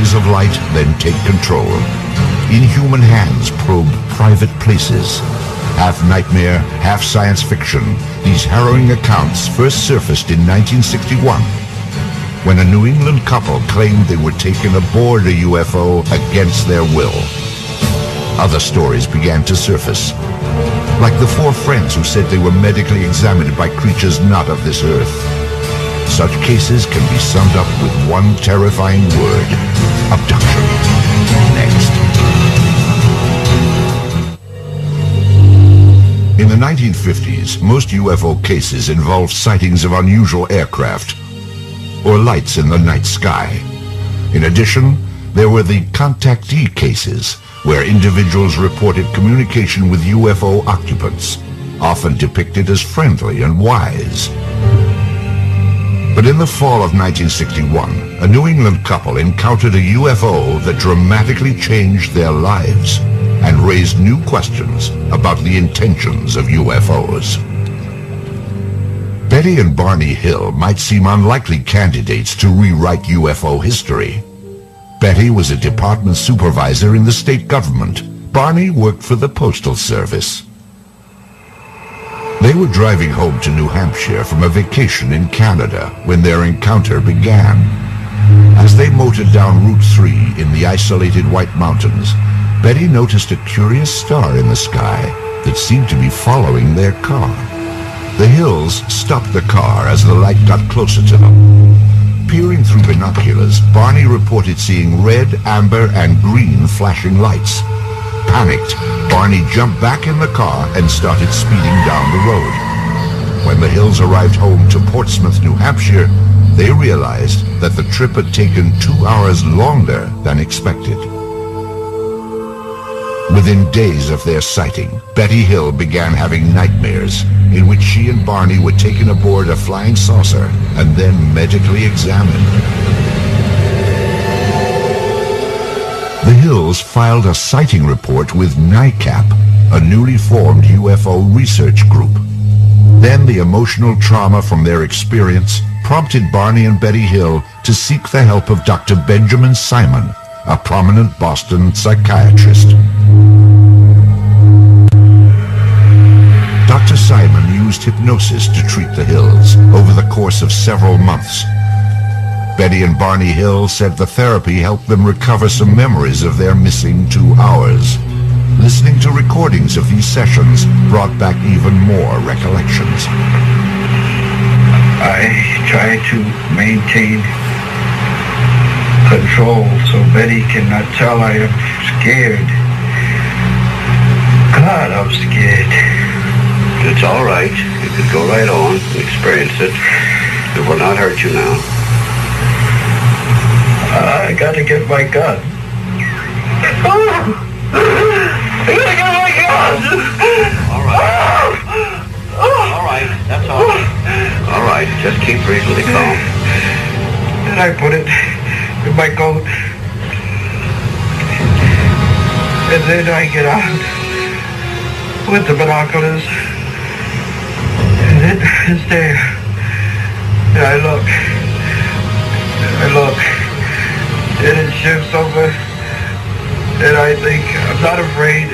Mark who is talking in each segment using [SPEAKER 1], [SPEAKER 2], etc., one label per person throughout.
[SPEAKER 1] bodies of light then take control. Inhuman hands probe private places. Half nightmare, half science fiction, these harrowing accounts first surfaced in 1961, when a New England couple claimed they were taken aboard a UFO against their will. Other stories began to surface, like the four friends who said they were medically examined by creatures not of this earth. Such cases can be summed up with one terrifying word: abduction. Next. In the 1950s, most UFO cases involved sightings of unusual aircraft or lights in the night sky. In addition, there were the contactee cases, where individuals reported communication with UFO occupants, often depicted as friendly and wise. But in the fall of 1961, a New England couple encountered a UFO that dramatically changed their lives and raised new questions about the intentions of UFOs. Betty and Barney Hill might seem unlikely candidates to rewrite UFO history. Betty was a department supervisor in the state government. Barney worked for the Postal Service. They were driving home to New Hampshire from a vacation in Canada when their encounter began. As they motored down Route 3 in the isolated White Mountains, Betty noticed a curious star in the sky that seemed to be following their car. The Hills stopped the car as the light got closer to them. Peering through binoculars, Barney reported seeing red, amber, and green flashing lights. Panicked, Barney jumped back in the car and started speeding down the road. When the Hills arrived home to Portsmouth, New Hampshire, they realized that the trip had taken 2 hours longer than expected. Within days of their sighting, Betty Hill began having nightmares in which she and Barney were taken aboard a flying saucer and then medically examined. The Hills filed a sighting report with NICAP, a newly formed UFO research group. Then the emotional trauma from their experience prompted Barney and Betty Hill to seek the help of Dr. Benjamin Simon, a prominent Boston psychiatrist. Dr. Simon used hypnosis to treat the Hills over the course of several months. Betty and Barney Hill said the therapy helped them recover some memories of their missing 2 hours. Listening to recordings of these sessions brought back even more recollections.
[SPEAKER 2] I try to maintain control so Betty cannot tell I am scared. God, I'm scared.
[SPEAKER 3] It's all right. You could go right on and experience it. It will not hurt you now.
[SPEAKER 2] I gotta get my gun. I gotta get my gun!
[SPEAKER 3] All right. All right. That's all. All right. Just keep reasonably calm.
[SPEAKER 2] Then I put it in my coat. And then I get out with the binoculars. And it's there. And I look. And it shifts over. And I think, I'm not afraid.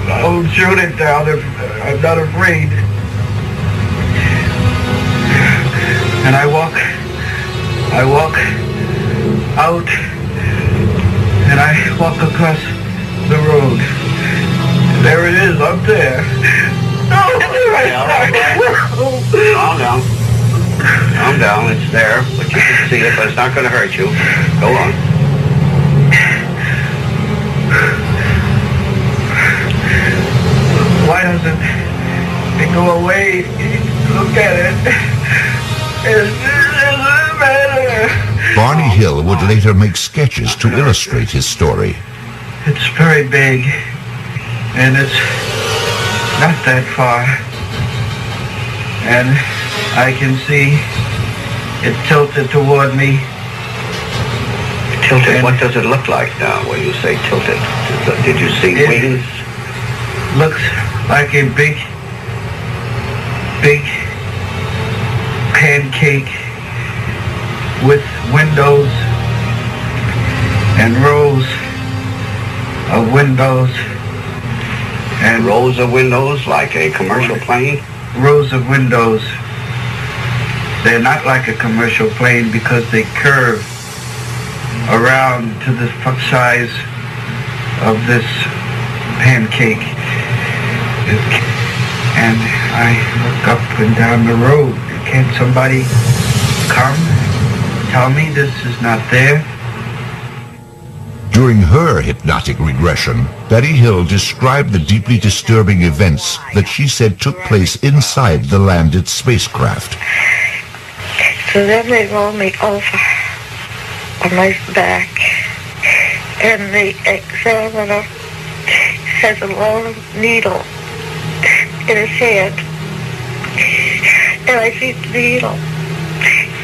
[SPEAKER 2] I'll shoot it down if I'm not afraid. And I walk out. And I walk across the road. There it is, up there.
[SPEAKER 3] Calm down. Calm down, it's there, but you can see it, but it's not going to hurt you. Go on.
[SPEAKER 2] Why doesn't it go away? Look at it. It doesn't matter.
[SPEAKER 1] Barney Hill would later make sketches to illustrate his story.
[SPEAKER 2] It's very big, and it's not that far. And I can see it tilted toward me.
[SPEAKER 3] Tilted? And what does it look like now when you say tilted? Did you see wings?
[SPEAKER 2] Looks like a big pancake with windows and rows of windows and
[SPEAKER 3] Rows of windows like a commercial plane?
[SPEAKER 2] rows of windows. They're not like a commercial plane because they curve around to the size of this pancake. And I look up and down the road. Can't somebody come tell me this is not there?
[SPEAKER 1] During her hypnotic regression, Betty Hill described the deeply disturbing events that she said took place inside the landed spacecraft.
[SPEAKER 4] So then they roll me over on my back, and the examiner has a long needle in his hand, and I see the needle,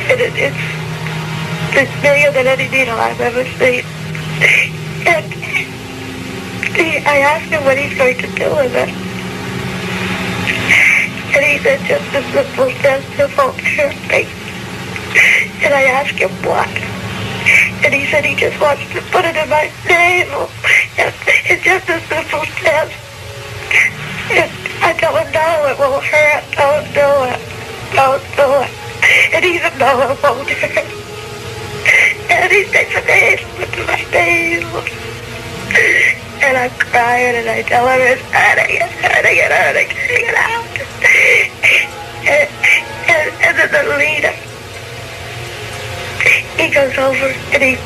[SPEAKER 4] and it's bigger than any needle I've ever seen. And I asked him what he's going to do with it. And he said, just a simple test of ultrasound. And I asked him what. And he said he just wants to put it in my navel. And it's just a simple test. And I tell him, no, it won't hurt. Don't do it. Don't do it. And he said, no, it won't hurt. And he takes a needle into my navel. And I'm crying, and I tell him it's hurting, it's hurting, it's hurting, take it out. And then the leader, he goes over and he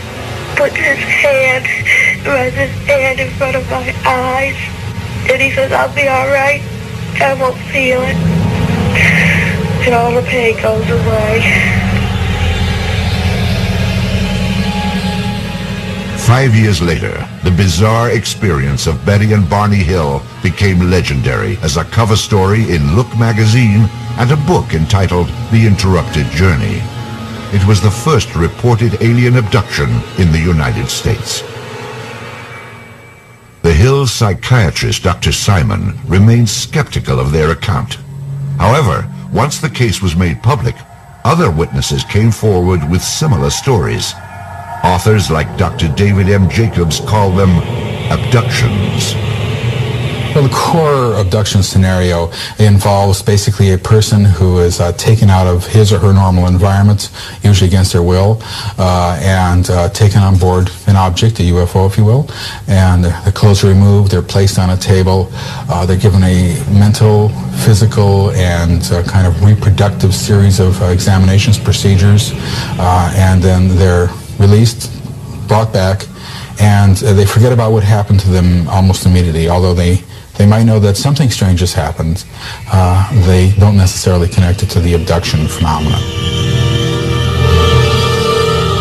[SPEAKER 4] puts his hand, runs his hand in front of my eyes, and he says, I'll be all right, I won't feel it. And all the pain goes away.
[SPEAKER 1] 5 years later, the bizarre experience of Betty and Barney Hill became legendary as a cover story in Look magazine and a book entitled The Interrupted Journey. It was the first reported alien abduction in the United States. The Hill psychiatrist, Dr. Simon, remained skeptical of their account. However, once the case was made public, other witnesses came forward with similar stories. Authors like Dr. David M. Jacobs call them abductions.
[SPEAKER 5] Well, the core abduction scenario involves basically a person who is taken out of his or her normal environment, usually against their will, and taken on board an object, a UFO if you will, and the clothes are removed, they're placed on a table, they're given a mental, physical, and kind of reproductive series of examinations, procedures, and then they're released, brought back, and they forget about what happened to them almost immediately. Although they might know that something strange has happened, they don't necessarily connect it to the abduction phenomenon.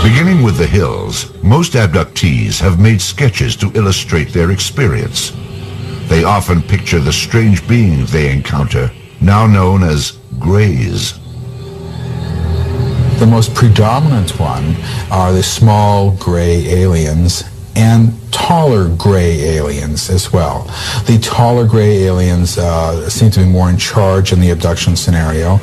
[SPEAKER 1] Beginning with the Hills, most abductees have made sketches to illustrate their experience. They often picture the strange beings they encounter, now known as Greys.
[SPEAKER 5] The most predominant one are the small gray aliens and taller gray aliens as well. The taller gray aliens seem to be more in charge in the abduction scenario.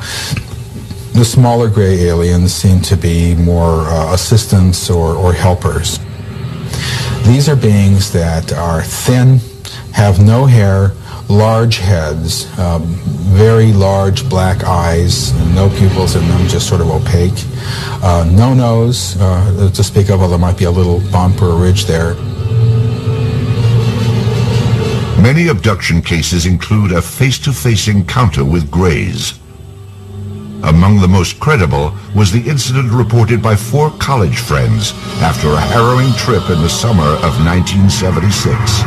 [SPEAKER 5] The smaller gray aliens seem to be more assistants or helpers. These are beings that are thin, have no hair, large heads, very large black eyes, no pupils in them, just sort of opaque. No nose to speak of, although there might be a little bump or a ridge there.
[SPEAKER 1] Many abduction cases include a face-to-face encounter with Greys. Among the most credible was the incident reported by 4 college friends after a harrowing trip in the summer of 1976.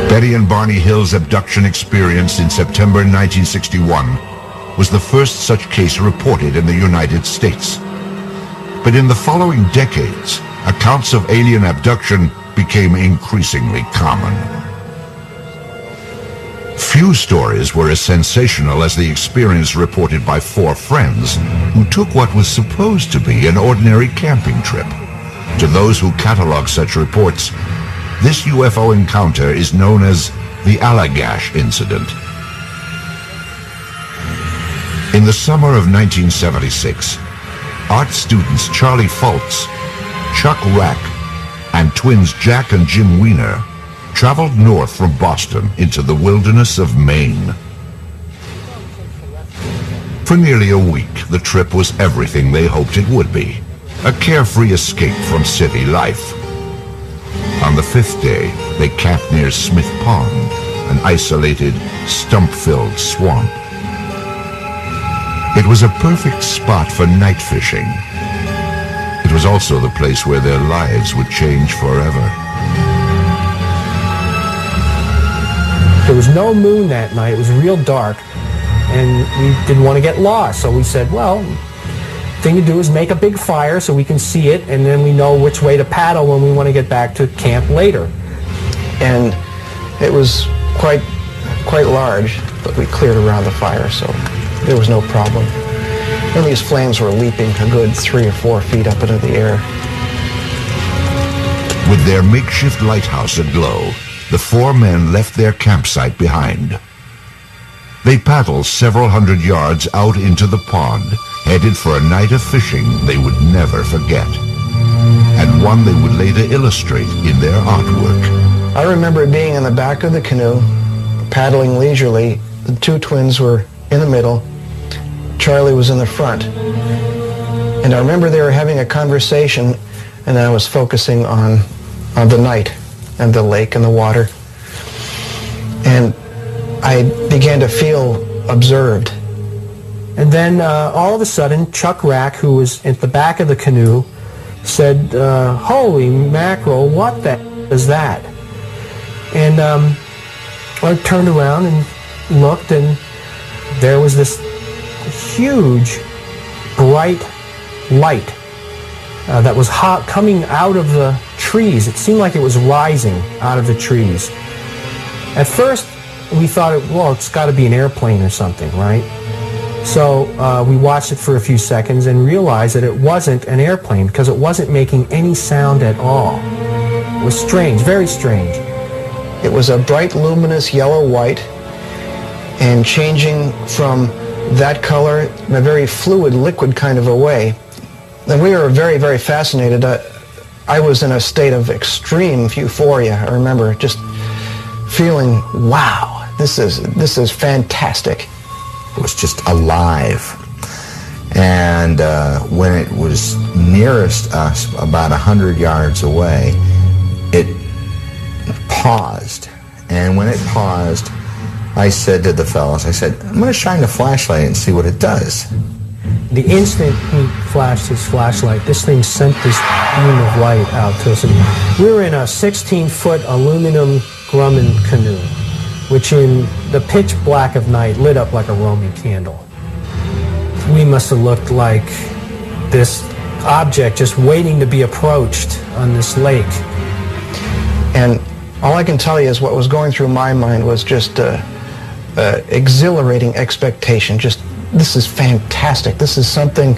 [SPEAKER 1] Betty and Barney Hill's abduction experience in September 1961 was the first such case reported in the United States. But in the following decades, accounts of alien abduction became increasingly common. Few stories were as sensational as the experience reported by 4 friends who took what was supposed to be an ordinary camping trip. To those who catalog such reports, this UFO encounter is known as the Allagash incident. In the summer of 1976, art students Charlie Fultz, Chuck Rack, and twins Jack and Jim Weiner traveled north from Boston into the wilderness of Maine. For nearly a week, the trip was everything they hoped it would be, a carefree escape from city life. On the fifth day, they camped near Smith Pond, an isolated, stump-filled swamp. It was a perfect spot for night fishing. It was also the place where their lives would change forever.
[SPEAKER 6] There was no moon that night. It was real dark, and we didn't want to get lost. So we said, well, the thing to do is make a big fire so we can see it, and then we know which way to paddle when we want to get back to camp later.
[SPEAKER 7] And it was quite large, but we cleared around the fire, so there was no problem. And these flames were leaping a good 3 or 4 feet up into the air.
[SPEAKER 1] With their makeshift lighthouse aglow, the 4 men left their campsite behind. They paddled several hundred yards out into the pond, headed for a night of fishing they would never forget, and one they would later illustrate in their artwork.
[SPEAKER 7] I remember being in the back of the canoe, paddling leisurely. The 2 twins were in the middle. Charlie was in the front. And I remember they were having a conversation, and I was focusing on the night and the lake and the water. And I began to feel observed.
[SPEAKER 6] And then all of a sudden, Chuck Rack, who was at the back of the canoe, said, holy mackerel, what the is that? And I turned around and looked, and there was this huge, bright light that was coming out of the trees. It seemed like it was rising out of the trees. At first, we thought, well, it's got to be an airplane or something, right? So we watched it for a few seconds and realized that it wasn't an airplane because it wasn't making any sound at all. It was strange, very strange.
[SPEAKER 7] It was a bright, luminous yellow-white, and changing from that color in a very fluid, liquid kind of a way. And we were very, very fascinated. I was in a state of extreme euphoria. I remember just feeling, wow, this is fantastic.
[SPEAKER 8] It was just alive. And when it was nearest us, about 100 yards away, it paused. And when it paused, I said to the fellows, I said, I'm going to shine the flashlight and see what it does.
[SPEAKER 6] The instant he flashed his flashlight, this thing sent this beam of light out to us. And we were in a 16-foot aluminum Grumman canoe, which in the pitch black of night lit up like a Roman candle. We must have looked like this object just waiting to be approached on this lake.
[SPEAKER 7] And all I can tell you is what was going through my mind was just exhilarating expectation. Just, this is fantastic. This is something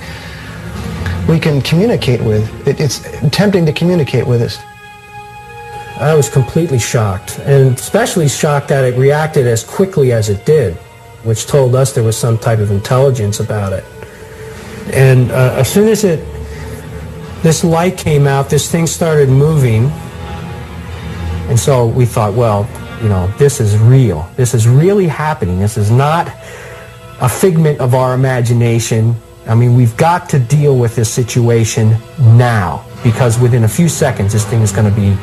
[SPEAKER 7] we can communicate with. It's tempting to communicate with us.
[SPEAKER 6] I was completely shocked, and especially shocked that it reacted as quickly as it did, which told us there was some type of intelligence about it. And as soon as this light came out, this thing started moving, and so we thought, well, you know, this is real. This is really happening. This is not a figment of our imagination. I mean, we've got to deal with this situation now, because within a few seconds, this thing is going to be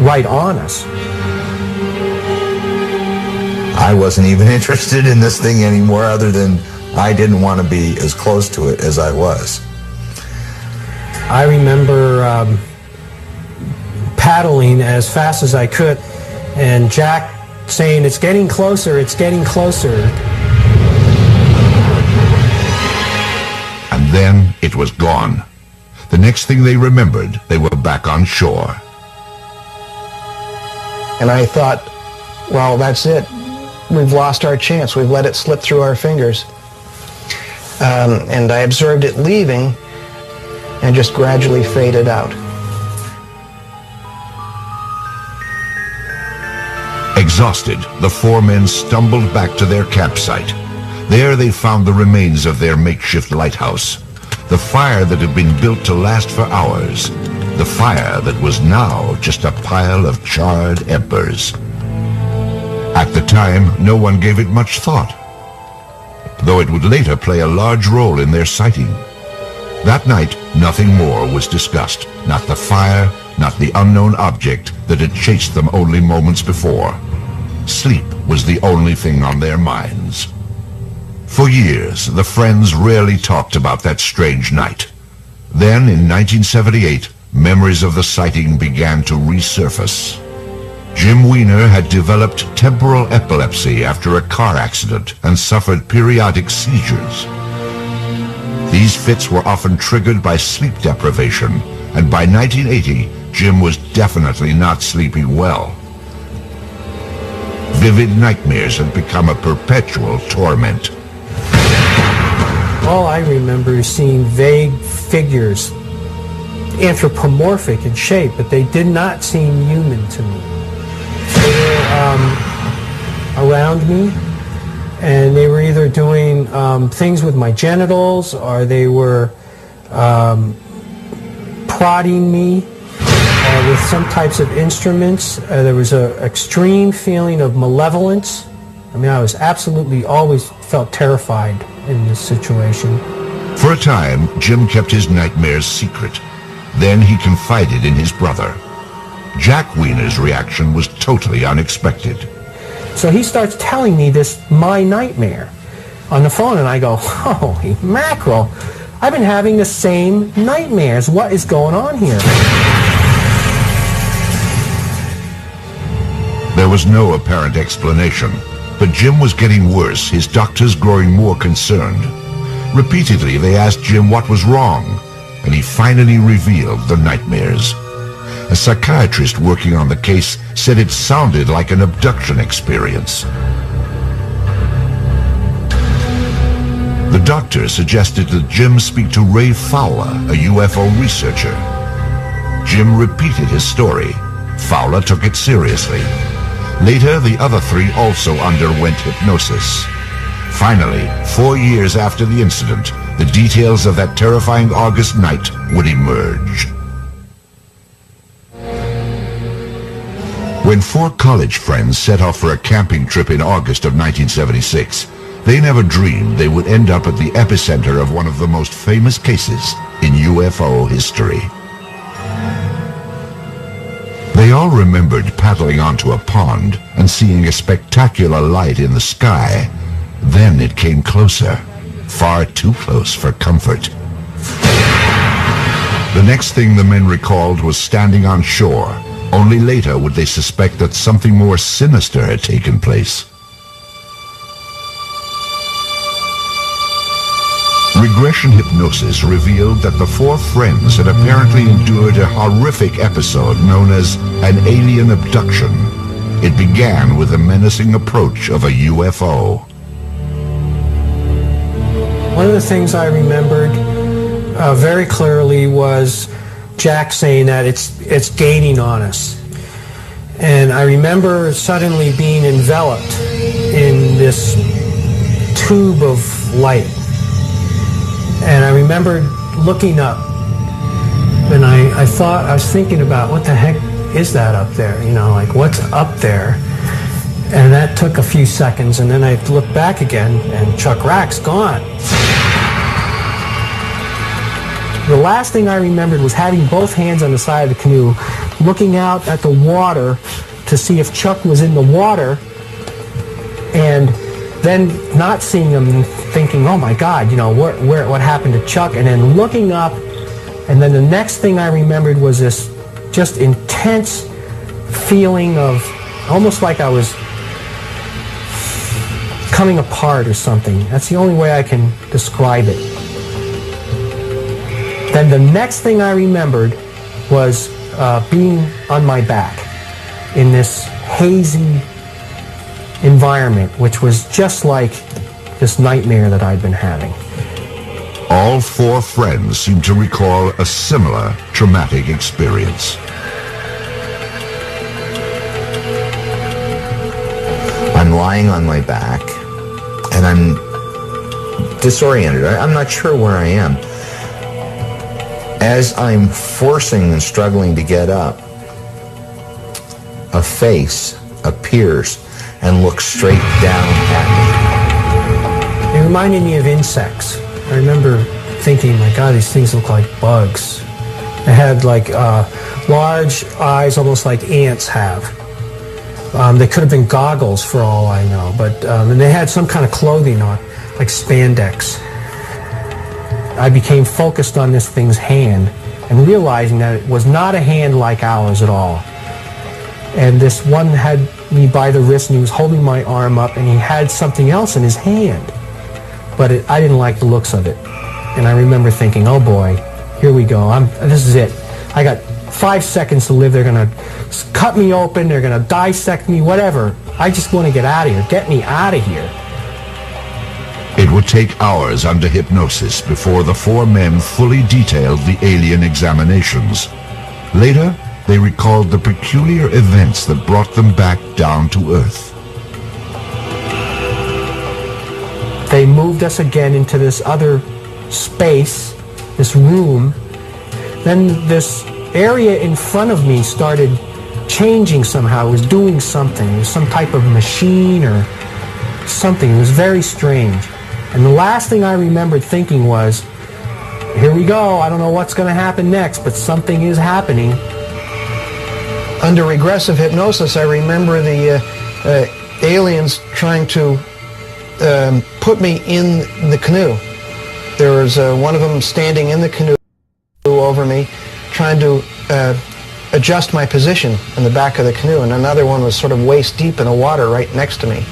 [SPEAKER 6] right on us.
[SPEAKER 8] I wasn't even interested in this thing anymore, other than I didn't want to be as close to it as I was.
[SPEAKER 6] I remember paddling as fast as I could, and Jack saying, it's getting closer, it's getting closer.
[SPEAKER 1] And then it was gone. The next thing they remembered, they were back on shore.
[SPEAKER 7] And I thought, well, that's it. We've lost our chance. We've let it slip through our fingers. And I observed it leaving and just gradually faded out.
[SPEAKER 1] Exhausted, the 4 men stumbled back to their campsite. There they found the remains of their makeshift lighthouse, the fire that had been built to last for hours, the fire that was now just a pile of charred embers. At the time, no one gave it much thought, though it would later play a large role in their sighting. That night, nothing more was discussed, not the fire, not the unknown object that had chased them only moments before. Sleep was the only thing on their minds. For years, the friends rarely talked about that strange night. Then, in 1978, memories of the sighting began to resurface. Jim Weiner had developed temporal epilepsy after a car accident and suffered periodic seizures. These fits were often triggered by sleep deprivation, and by 1980, Jim was definitely not sleeping well. Vivid nightmares had become a perpetual torment.
[SPEAKER 6] All I remember is seeing vague figures, anthropomorphic in shape, but they did not seem human to me. They were around me, and they were either doing things with my genitals, or they were prodding me with some types of instruments. There was an extreme feeling of malevolence. I mean, I was absolutely always felt terrified in this situation.
[SPEAKER 1] For a time, Jim kept his nightmares secret. Then he confided in his brother. Jack Weiner's reaction was totally unexpected.
[SPEAKER 6] So he starts telling me this, my nightmare, on the phone, and I go, holy mackerel, I've been having the same nightmares. What is going on here?
[SPEAKER 1] There was no apparent explanation, but Jim was getting worse, his doctors growing more concerned. Repeatedly, they asked Jim what was wrong, and he finally revealed the nightmares. A psychiatrist working on the case said it sounded like an abduction experience. The doctor suggested that Jim speak to Ray Fowler, a UFO researcher. Jim repeated his story. Fowler took it seriously. Later, the other three also underwent hypnosis. Finally, 4 years after the incident, the details of that terrifying August night would emerge. When four college friends set off for a camping trip in August of 1976, they never dreamed they would end up at the epicenter of one of the most famous cases in UFO history. They all remembered paddling onto a pond and seeing a spectacular light in the sky. Then it came closer, far too close for comfort. The next thing the men recalled was standing on shore. Only later would they suspect that something more sinister had taken place. Regression hypnosis revealed that the four friends had apparently endured a horrific episode known as an alien abduction. It began with the menacing approach of a UFO.
[SPEAKER 6] One of the things I remembered very clearly was Jack saying that it's gaining on us. And I remember suddenly being enveloped in this tube of light. And I remember looking up, and I was thinking about, what the heck is that up there? You know, like, what's up there? And that took a few seconds, and then I looked back again, and Chuck Rack's gone. The last thing I remembered was having both hands on the side of the canoe, looking out at the water to see if Chuck was in the water, and then not seeing him, thinking, oh my God, you know, what happened to Chuck? And then looking up, and then the next thing I remembered was this just intense feeling of almost like I was coming apart or something. That's the only way I can describe it. Then the next thing I remembered was being on my back in this hazy environment, which was just like this nightmare that I'd been having.
[SPEAKER 1] All four friends seemed to recall a similar traumatic experience.
[SPEAKER 8] I'm lying on my back, and I'm disoriented. I'm not sure where I am. As I'm forcing and struggling to get up, a face appears and looks straight down at me.
[SPEAKER 6] It reminded me of insects. I remember thinking, my God, these things look like bugs. They had like large eyes, almost like ants have. They could have been goggles for all I know, but and they had some kind of clothing on, like spandex. I became focused on this thing's hand and realizing that it was not a hand like ours at all. And this one had me by the wrist and he was holding my arm up and he had something else in his hand. But I didn't like the looks of it. And I remember thinking, oh boy, here we go. This is it. I got 5 seconds to live. They're going to cut me open. They're going to dissect me, whatever. I just want to get out of here. Get me out of here.
[SPEAKER 1] It would take hours under hypnosis before the 4 men fully detailed the alien examinations. Later, they recalled the peculiar events that brought them back down to Earth.
[SPEAKER 6] They moved us again into this other space, this room. Then this area in front of me started changing somehow. It was doing something. It was some type of machine or something. It was very strange. And the last thing I remembered thinking was, here we go. I don't know what's going to happen next, but something is happening.
[SPEAKER 7] Under regressive hypnosis, I remember the aliens trying to put me in the canoe. There was one of them standing in the canoe over me, trying to adjust my position in the back of the canoe, and another one was sort of waist deep in the water right next to me.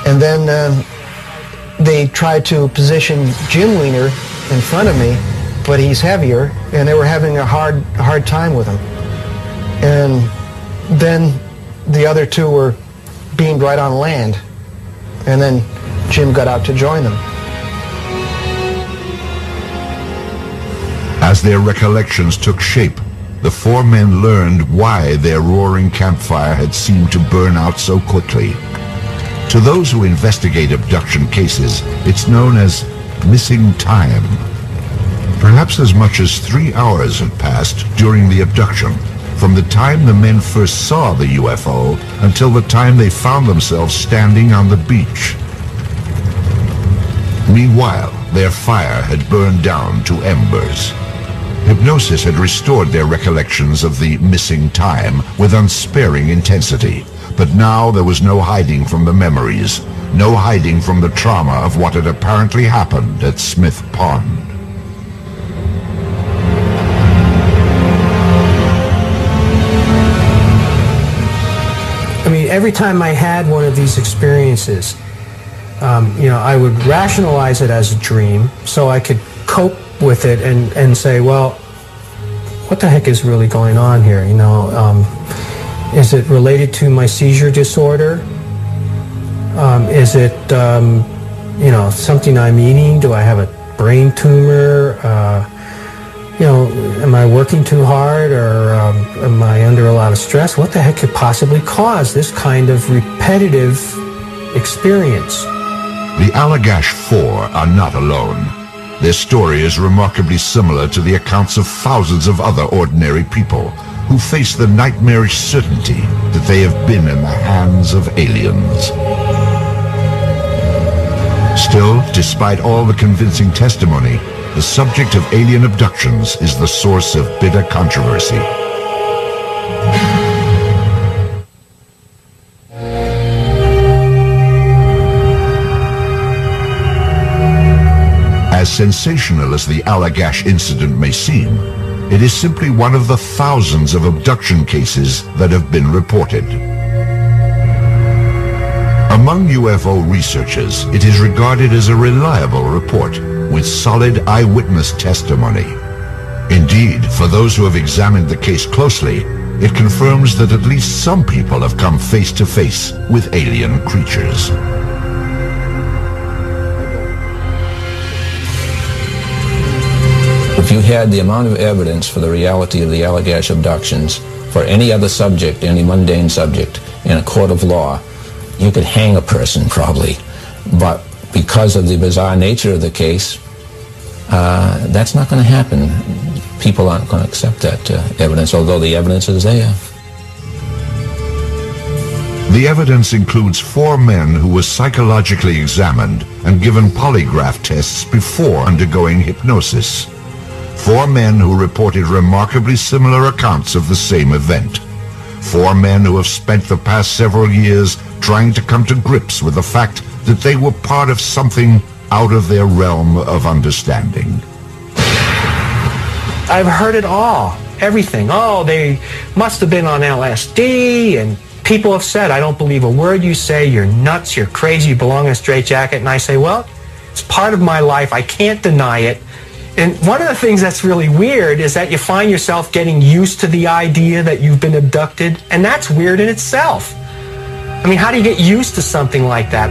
[SPEAKER 7] And then they tried to position Jim Wiener in front of me, but he's heavier, and they were having a hard time with him. And then the other 2 were beamed right on land, and then Jim got out to join them.
[SPEAKER 1] As their recollections took shape, the 4 men learned why their roaring campfire had seemed to burn out so quickly. To those who investigate abduction cases, it's known as missing time. Perhaps as much as 3 hours had passed during the abduction, from the time the men first saw the UFO until the time they found themselves standing on the beach. Meanwhile, their fire had burned down to embers. Hypnosis had restored their recollections of the missing time with unsparing intensity. But now there was no hiding from the memories, no hiding from the trauma of what had apparently happened at Smith Pond.
[SPEAKER 6] I mean, every time I had one of these experiences, I would rationalize it as a dream so I could cope with it and say, well, what the heck is really going on here? Is it related to my seizure disorder? Is it, something I'm eating? Do I have a brain tumor? Am I working too hard, or am I under a lot of stress? What the heck could possibly cause this kind of repetitive experience?
[SPEAKER 1] The Allagash 4 are not alone. Their story is remarkably similar to the accounts of thousands of other ordinary people who face the nightmarish certainty that they have been in the hands of aliens. Still, despite all the convincing testimony, the subject of alien abductions is the source of bitter controversy. As sensational as the Allagash incident may seem, it is simply one of the thousands of abduction cases that have been reported. Among UFO researchers, it is regarded as a reliable report with solid eyewitness testimony. Indeed, for those who have examined the case closely, it confirms that at least some people have come face to face with alien creatures.
[SPEAKER 9] If you had the amount of evidence for the reality of the Allagash abductions for any other subject, any mundane subject, in a court of law, you could hang a person probably. But because of the bizarre nature of the case, that's not going to happen. People aren't going to accept that evidence, although the evidence is there.
[SPEAKER 1] The evidence includes 4 men who were psychologically examined and given polygraph tests before undergoing hypnosis. 4 men who reported remarkably similar accounts of the same event. 4 men who have spent the past several years trying to come to grips with the fact that they were part of something out of their realm of understanding.
[SPEAKER 6] I've heard it all, everything. Oh, they must have been on LSD, and people have said, I don't believe a word you say, you're nuts, you're crazy, you belong in a straitjacket. And I say, well, it's part of my life, I can't deny it. And one of the things that's really weird is that you find yourself getting used to the idea that you've been abducted, and that's weird in itself. I mean, how do you get used to something like that?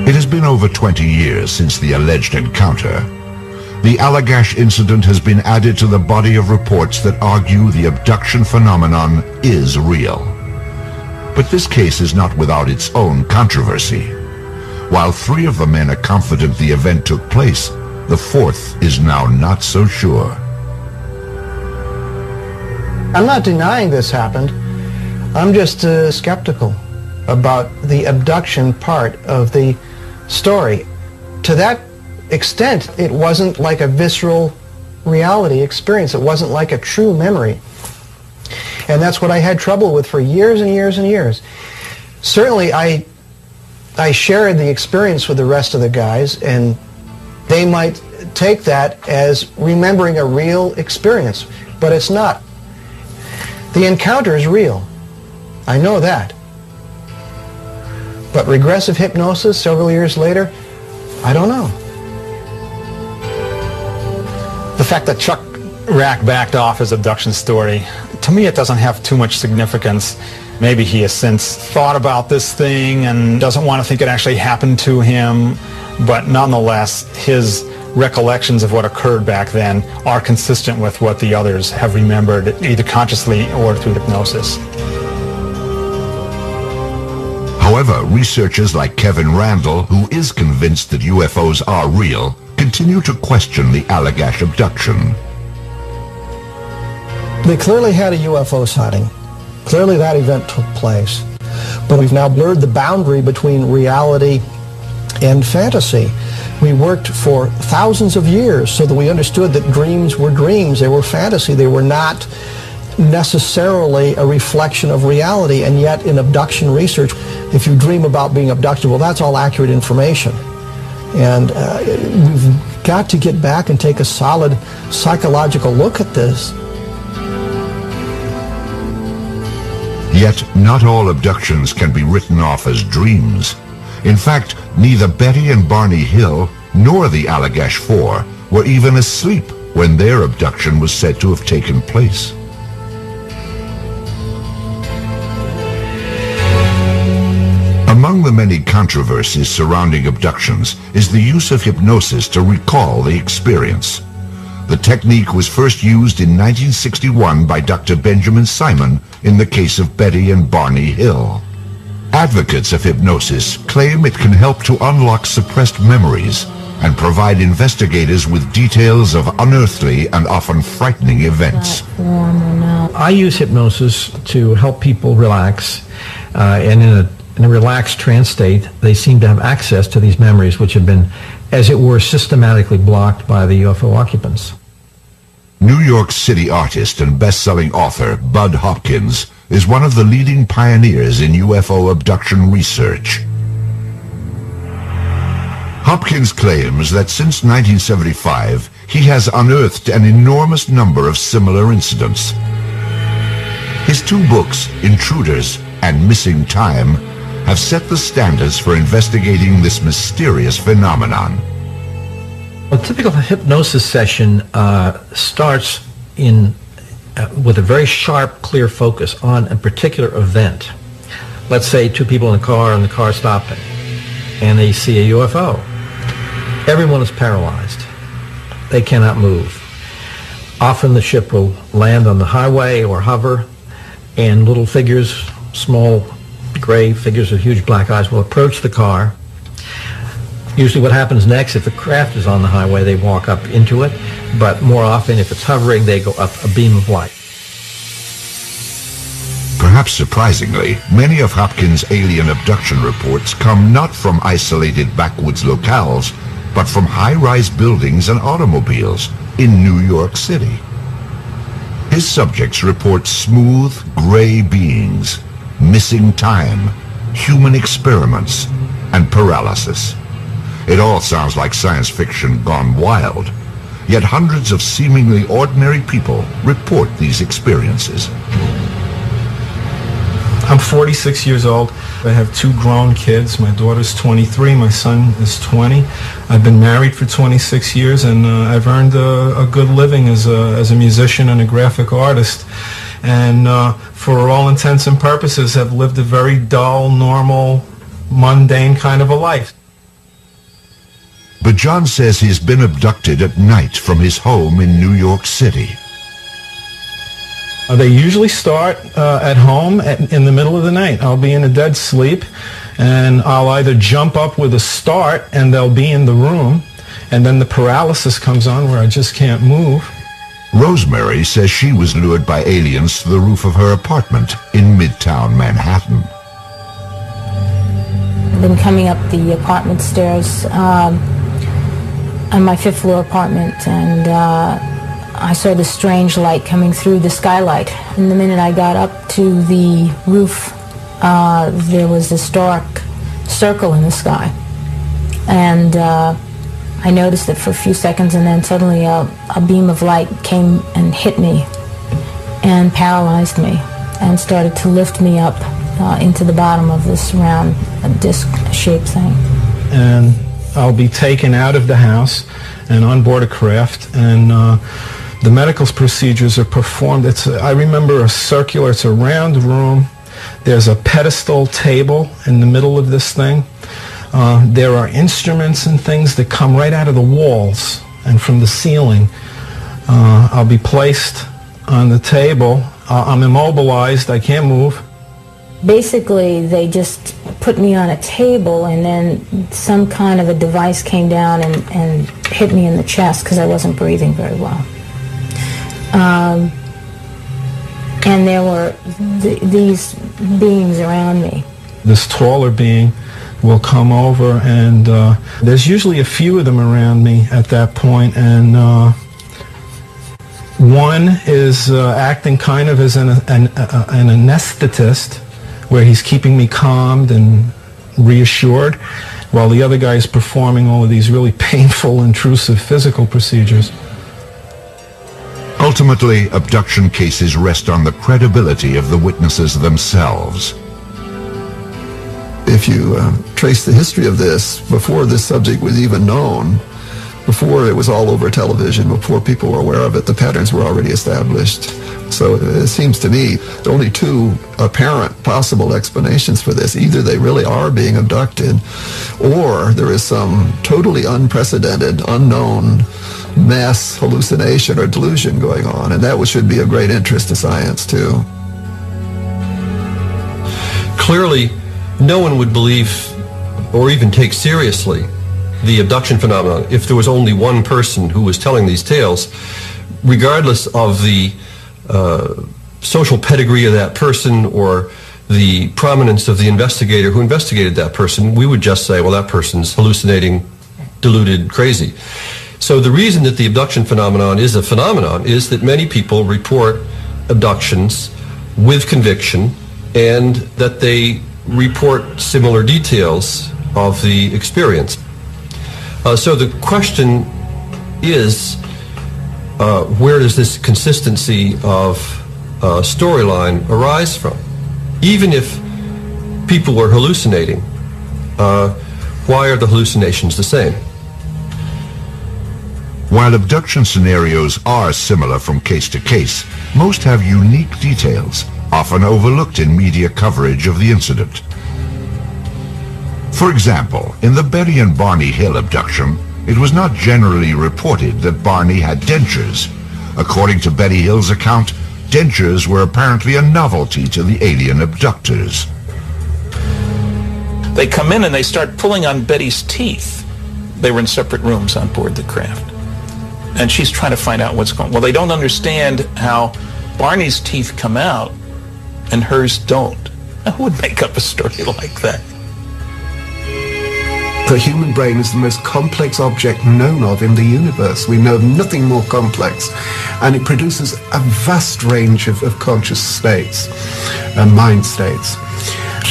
[SPEAKER 1] It has been over 20 years since the alleged encounter. The Allagash incident has been added to the body of reports that argue the abduction phenomenon is real. But this case is not without its own controversy. While 3 of the men are confident the event took place, the 4th is now not so sure.
[SPEAKER 7] I'm not denying this happened. I'm just skeptical about the abduction part of the story. To that extent, it wasn't like a visceral reality experience. It wasn't like a true memory. And that's what I had trouble with for years and years and years. Certainly, I shared the experience with the rest of the guys, and they might take that as remembering a real experience, but it's not. The encounter is real. I know that. But regressive hypnosis several years later, I don't know.
[SPEAKER 10] The fact that Chuck Rack backed off his abduction story, to me it doesn't have too much significance. Maybe he has since thought about this thing and doesn't want to think it actually happened to him, but nonetheless, his recollections of what occurred back then are consistent with what the others have remembered, either consciously or through hypnosis.
[SPEAKER 1] However, researchers like Kevin Randall, who is convinced that UFOs are real, continue to question the Allagash abduction.
[SPEAKER 7] They clearly had a UFO sighting. Clearly that event took place. But we've now blurred the boundary between reality and fantasy. We worked for thousands of years so that we understood that dreams were dreams. They were fantasy. They were not necessarily a reflection of reality. And yet in abduction research, if you dream about being abducted, well, that's all accurate information. And we've got to get back and take a solid psychological look at this.
[SPEAKER 1] Yet, not all abductions can be written off as dreams. In fact, neither Betty and Barney Hill nor the Allagash Four were even asleep when their abduction was said to have taken place. Among the many controversies surrounding abductions is the use of hypnosis to recall the experience. The technique was first used in 1961 by Dr. Benjamin Simon in the case of Betty and Barney Hill. Advocates of hypnosis claim it can help to unlock suppressed memories and provide investigators with details of unearthly and often frightening events.
[SPEAKER 11] I use hypnosis to help people relax, and in a relaxed trance state, they seem to have access to these memories which have been, as it were, systematically blocked by the UFO occupants.
[SPEAKER 1] New York City artist and best-selling author Bud Hopkins is one of the leading pioneers in UFO abduction research. Hopkins claims that since 1975, he has unearthed an enormous number of similar incidents. His 2 books, Intruders and Missing Time, have set the standards for investigating this mysterious phenomenon.
[SPEAKER 11] A typical hypnosis session starts with a very sharp, clear focus on a particular event. Let's say 2 people in a car and the car stopping, and they see a UFO. Everyone is paralyzed. They cannot move. Often the ship will land on the highway or hover, and little figures, small gray figures with huge black eyes will approach the car. Usually what happens next, if the craft is on the highway, they walk up into it, but more often, if it's hovering, they go up a beam of light.
[SPEAKER 1] Perhaps surprisingly, many of Hopkins' alien abduction reports come not from isolated backwoods locales, but from high-rise buildings and automobiles in New York City. His subjects report smooth, gray beings, missing time, human experiments, and paralysis. It all sounds like science fiction gone wild, yet hundreds of seemingly ordinary people report these experiences.
[SPEAKER 12] I'm 46 years old. I have 2 grown kids. My daughter's 23, my son is 20. I've been married for 26 years, and I've earned a good living as a musician and a graphic artist. And for all intents and purposes, have lived a very dull, normal, mundane kind of a life.
[SPEAKER 1] But John says he's been abducted at night from his home in New York City.
[SPEAKER 12] They usually start at home in the middle of the night. I'll be in a dead sleep, and I'll either jump up with a start, and they'll be in the room, and then the paralysis comes on where I just can't move.
[SPEAKER 1] Rosemary says she was lured by aliens to the roof of her apartment in Midtown Manhattan.
[SPEAKER 13] I've been coming up the apartment stairs on my 5th floor apartment, and I saw this strange light coming through the skylight. And the minute I got up to the roof, there was this dark circle in the sky. And I noticed it for a few seconds, and then suddenly a beam of light came and hit me and paralyzed me and started to lift me up into the bottom of this round disc-shaped thing.
[SPEAKER 12] And I'll be taken out of the house and on board a craft, and the medical procedures are performed. I remember it's a round room. There's a pedestal table in the middle of this thing. There are instruments and things that come right out of the walls and from the ceiling. I'll be placed on the table. I'm immobilized. I can't move.
[SPEAKER 13] Basically, they just put me on a table, and then some kind of a device came down and hit me in the chest because I wasn't breathing very well. And there were these beings around me.
[SPEAKER 12] This taller being will come over, and there's usually a few of them around me at that point, and one is acting kind of as an anesthetist, where he's keeping me calmed and reassured, while the other guy is performing all of these really painful, intrusive physical procedures.
[SPEAKER 1] Ultimately, abduction cases rest on the credibility of the witnesses themselves.
[SPEAKER 14] If you trace the history of this, before this subject was even known, before it was all over television, before people were aware of it, the patterns were already established. So it seems to me there are only 2 apparent possible explanations for this. Either they really are being abducted, or there is some totally unprecedented, unknown mass hallucination or delusion going on, and that should be of great interest to science too.
[SPEAKER 15] Clearly, no one would believe or even take seriously the abduction phenomenon if there was only one person who was telling these tales, regardless of the social pedigree of that person or the prominence of the investigator who investigated that person. We would just say, well, that person's hallucinating, deluded, crazy. So the reason that the abduction phenomenon is a phenomenon is that many people report abductions with conviction, and that they report similar details of the experience. So the question is, where does this consistency of storyline arise from? Even if people were hallucinating, why are the hallucinations the same?
[SPEAKER 1] While abduction scenarios are similar from case to case, most have unique details, often overlooked in media coverage of the incident. For example, in the Betty and Barney Hill abduction, it was not generally reported that Barney had dentures. According to Betty Hill's account, dentures were apparently a novelty to the alien abductors.
[SPEAKER 16] They come in and they start pulling on Betty's teeth. They were in separate rooms on board the craft. And she's trying to find out what's going on. Well, they don't understand how Barney's teeth come out and hers don't. Now, who would make up a story like that?
[SPEAKER 17] The human brain is the most complex object known of in the universe. We know of nothing more complex. And it produces a vast range of conscious states, mind states.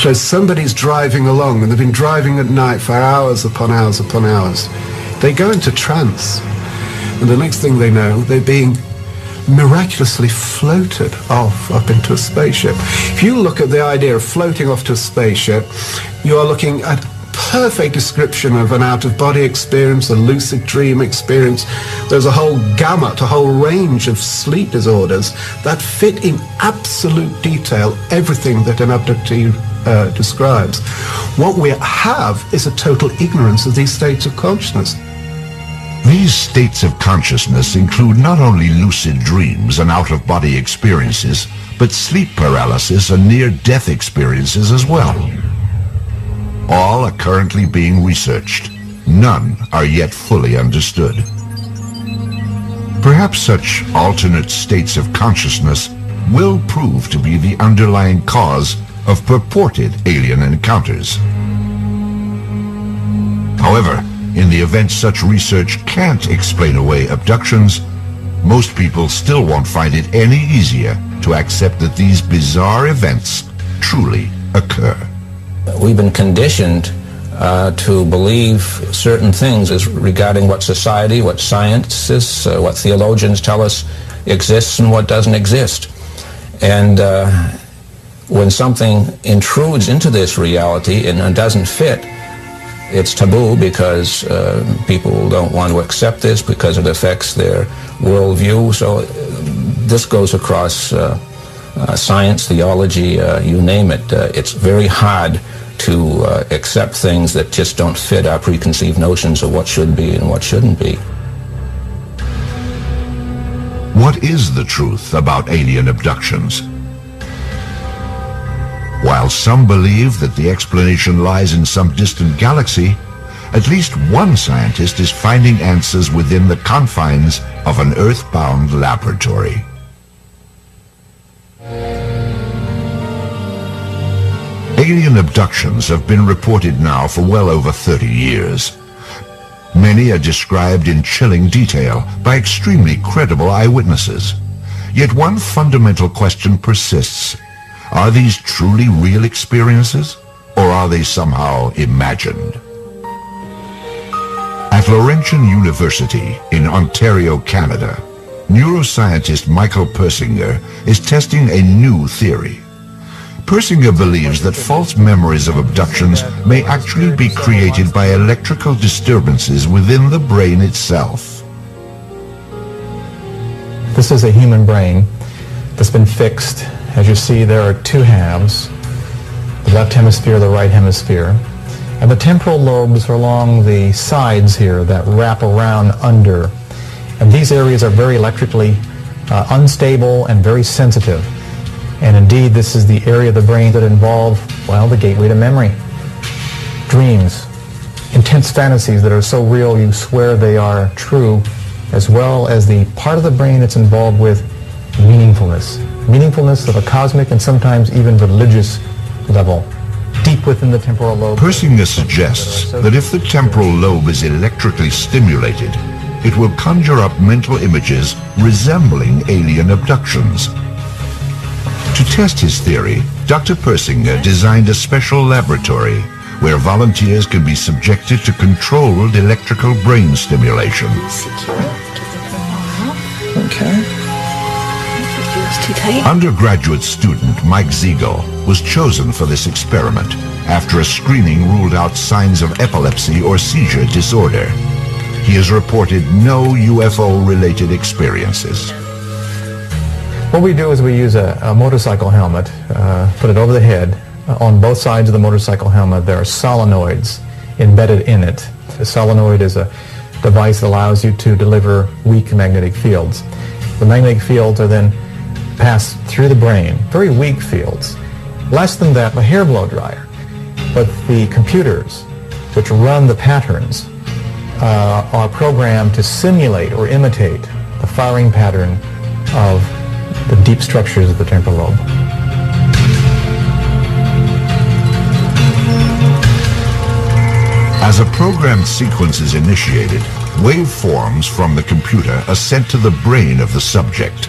[SPEAKER 17] So somebody's driving along, and they've been driving at night for hours upon hours upon hours. They go into trance, and the next thing they know, they're being miraculously floated off up into a spaceship. If you look at the idea of floating off to a spaceship, you are looking at perfect description of an out-of-body experience, a lucid dream experience. There's a whole gamut, a whole range of sleep disorders that fit in absolute detail everything that an abductee describes. What we have is a total ignorance of these states of consciousness.
[SPEAKER 1] These states of consciousness include not only lucid dreams and out-of-body experiences, but sleep paralysis and near-death experiences as well. All are currently being researched. None are yet fully understood. Perhaps such alternate states of consciousness will prove to be the underlying cause of purported alien encounters. However, in the event such research can't explain away abductions, most people still won't find it any easier to accept that these bizarre events truly occur.
[SPEAKER 9] We've been conditioned to believe certain things as regarding what society, what scientists, what theologians tell us exists and what doesn't exist. And when something intrudes into this reality and doesn't fit, it's taboo because people don't want to accept this because it affects their worldview. So this goes across science, theology, you name it. It's very hard to accept things that just don't fit our preconceived notions of what should be and what shouldn't be.
[SPEAKER 1] What is the truth about alien abductions? While some believe that the explanation lies in some distant galaxy, at least one scientist is finding answers within the confines of an Earth-bound laboratory. Alien abductions have been reported now for well over 30 years. Many are described in chilling detail by extremely credible eyewitnesses. Yet one fundamental question persists. Are these truly real experiences, or are they somehow imagined? At Laurentian University in Ontario, Canada, neuroscientist Michael Persinger is testing a new theory. Persinger believes that false memories of abductions may actually be created by electrical disturbances within the brain itself.
[SPEAKER 10] This is a human brain that's been fixed. As you see, there are two halves, the left hemisphere, the right hemisphere, and the temporal lobes are along the sides here that wrap around under. And these areas are very electrically unstable and very sensitive. And indeed, this is the area of the brain that involve, well, the gateway to memory. Dreams, intense fantasies that are so real you swear they are true, as well as the part of the brain that's involved with meaningfulness. Meaningfulness of a cosmic and sometimes even religious level, deep within the temporal lobe.
[SPEAKER 1] Persinger suggests that if the temporal lobe is electrically stimulated, it will conjure up mental images resembling alien abductions. To test his theory, Dr. Persinger designed a special laboratory where volunteers can be subjected to controlled electrical brain stimulation.
[SPEAKER 18] Okay.
[SPEAKER 1] Undergraduate student Mike Ziegel was chosen for this experiment after a screening ruled out signs of epilepsy or seizure disorder. He has reported no UFO-related experiences.
[SPEAKER 10] What we do is we use a motorcycle helmet, put it over the head. On both sides of the motorcycle helmet there are solenoids embedded in it. A solenoid is a device that allows you to deliver weak magnetic fields. The magnetic fields are then passed through the brain, very weak fields. Less than that, a hair blow dryer.
[SPEAKER 18] but the computers which run the patterns are programmed to simulate or imitate the firing pattern of the deep structures of the temporal lobe.
[SPEAKER 1] As a programmed sequence is initiated, waveforms from the computer are sent to the brain of the subject.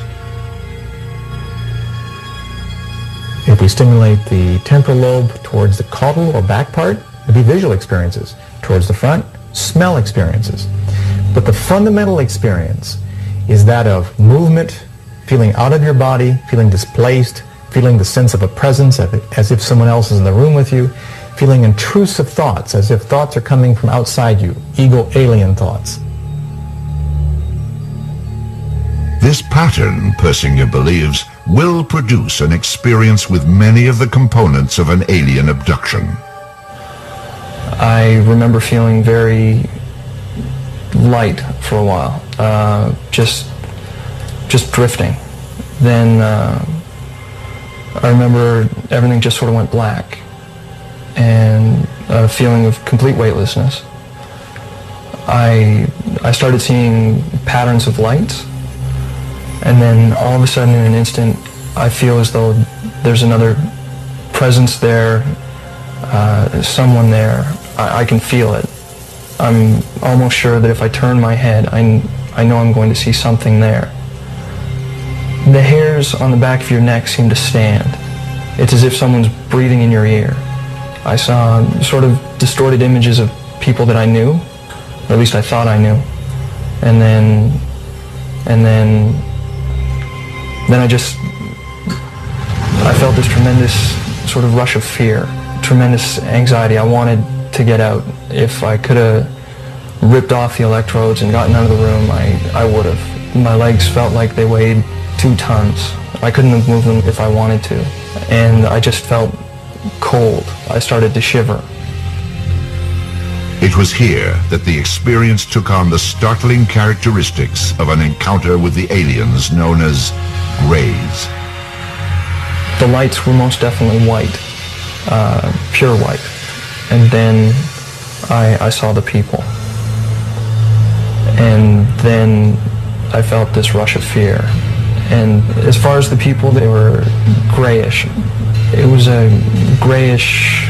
[SPEAKER 18] If we stimulate the temporal lobe towards the caudal or back part, it'd be visual experiences. Towards the front, smell experiences. But the fundamental experience is that of movement, feeling out of your body, feeling displaced, feeling the sense of a presence as if someone else is in the room with you, feeling intrusive thoughts as if thoughts are coming from outside you, ego alien thoughts.
[SPEAKER 1] This pattern, Persinger believes, will produce an experience with many of the components of an alien abduction.
[SPEAKER 19] I remember feeling very light for a while, just drifting. Then I remember everything just sort of went black, and a feeling of complete weightlessness. I started seeing patterns of light, and then all of a sudden in an instant I feel as though there's another presence there, someone there. I can feel it. I'm almost sure that if I turn my head, I know I'm going to see something there. The hairs on the back of your neck seem to stand. It's as if someone's breathing in your ear. I saw sort of distorted images of people that I knew, or at least I thought I knew. And then I felt this tremendous sort of rush of fear, tremendous anxiety. I wanted to get out. If I could have ripped off the electrodes and gotten out of the room, I would have. My legs felt like they weighed 2 tons. I couldn't have moved them if I wanted to. And I just felt cold. I started to shiver.
[SPEAKER 1] It was here that the experience took on the startling characteristics of an encounter with the aliens known as Greys.
[SPEAKER 19] The lights were most definitely white, pure white. And then I saw the people. And then I felt this rush of fear. And as far as the people, they were grayish. It was a grayish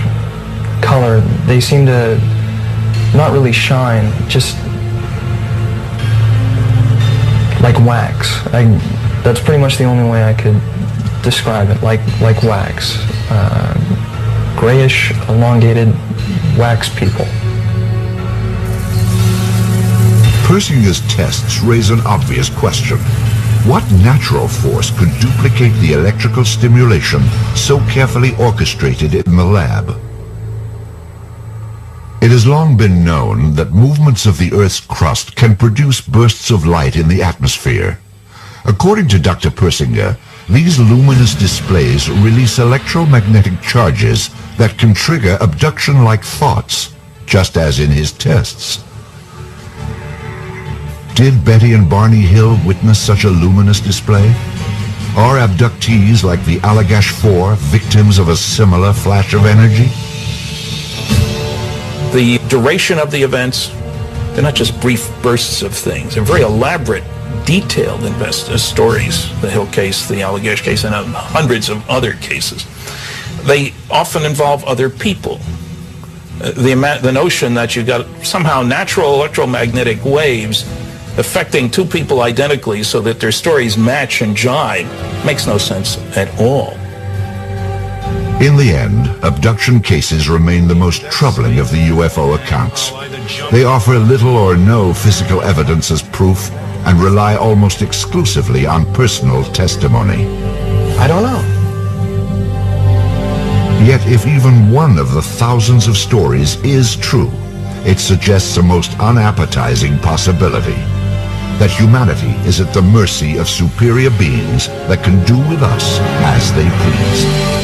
[SPEAKER 19] color. They seemed to not really shine, just like wax. That's pretty much the only way I could describe it, like wax. Grayish, elongated wax people.
[SPEAKER 1] Persinger's tests raise an obvious question. What natural force could duplicate the electrical stimulation so carefully orchestrated in the lab? It has long been known that movements of the Earth's crust can produce bursts of light in the atmosphere. According to Dr. Persinger, these luminous displays release electromagnetic charges that can trigger abduction-like thoughts, just as in his tests. Did Betty and Barney Hill witness such a luminous display? Are abductees like the Allagash 4 victims of a similar flash of energy?
[SPEAKER 16] The duration of the events, they're not just brief bursts of things. They're very elaborate, detailed stories. The Hill case, the Allagash case, and hundreds of other cases. They often involve other people. The notion that you've got somehow natural electromagnetic waves affecting 2 people identically so that their stories match and jibe makes no sense at all.
[SPEAKER 1] In the end, abduction cases remain the most troubling of the UFO accounts. They offer little or no physical evidence as proof and rely almost exclusively on personal testimony.
[SPEAKER 7] I don't know.
[SPEAKER 1] Yet if even one of the thousands of stories is true, it suggests a most unappetizing possibility. That humanity is at the mercy of superior beings that can do with us as they please.